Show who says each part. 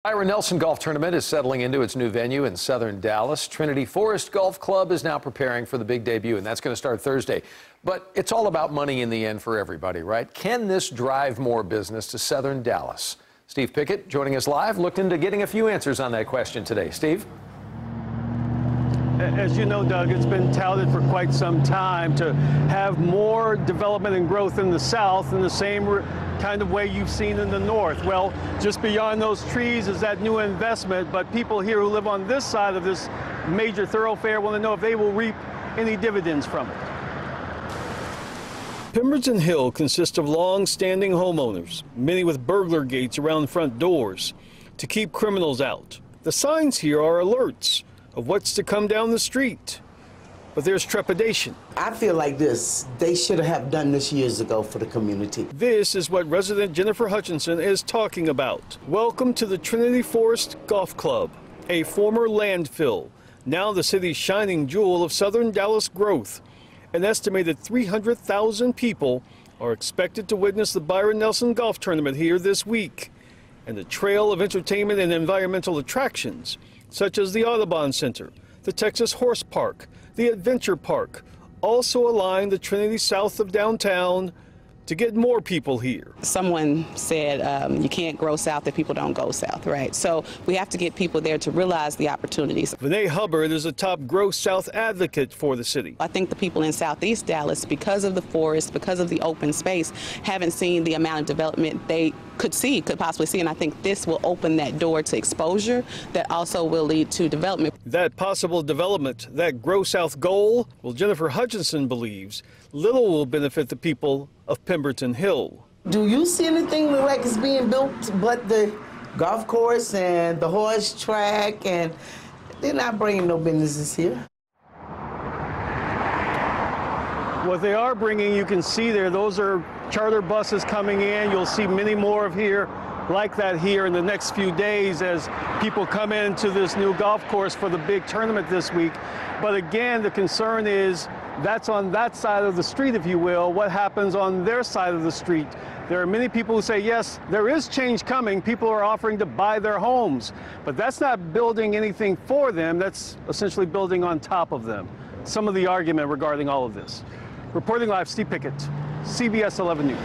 Speaker 1: Byron Nelson Golf Tournament is settling into its new venue in southern Dallas. Trinity Forest Golf Club is now preparing for the big debut, and that's going to start Thursday. But it's all about money in the end for everybody, right? Can this drive more business to southern Dallas? Steve Pickett, joining us live, looked into getting a few answers on that question today. Steve?
Speaker 2: As you know, Doug, it's been touted for quite some time to have more development and growth in the south in the same kind of way you've seen in the north. Well, just beyond those trees is that new investment, but people here who live on this side of this major thoroughfare want to know if they will reap any dividends from it. Pemberton Hill consists of long-standing homeowners, many with burglar gates around front doors to keep criminals out. The signs here are alerts of what's to come down the street. But there's trepidation.
Speaker 3: I feel like they should have done this years ago for the community.
Speaker 2: This is what resident Jennifer Hutchinson is talking about. Welcome to the Trinity Forest Golf Club, a former landfill, now the city's shining jewel of southern Dallas growth. An estimated 300,000 people are expected to witness the Byron Nelson Golf Tournament here this week. And a trail of entertainment and environmental attractions, such as the Audubon Center, the Texas Horse Park, the Adventure Park, also align the Trinity south of downtown to get more people here.
Speaker 4: Someone said you can't grow south if people don't go south, right? So we have to get people there to realize the opportunities.
Speaker 2: Vinay Hubbard is a top Grow South advocate for the city.
Speaker 4: I think the people in Southeast Dallas, because of the forest, because of the open space, haven't seen the amount of development they could possibly see, and I think this will open that door to exposure that also will lead to development.
Speaker 2: That possible development, that Grow South goal, well, Jennifer Hutchinson believes little will benefit the people of Pemberton Hill.
Speaker 3: Do you see anything like it's being built but the golf course and the horse track, and they're not bringing no businesses here?
Speaker 2: What they are bringing, you can see there, those are charter buses coming in. You'll see many more of here like that here in the next few days as people come into this new golf course for the big tournament this week. But again, the concern is that's on that side of the street, if you will. What happens on their side of the street? There are many people who say, yes, there is change coming. People are offering to buy their homes, but that's not building anything for them. That's essentially building on top of them. Some of the argument regarding all of this. Reporting live, Steve Pickett, CBS 11 News.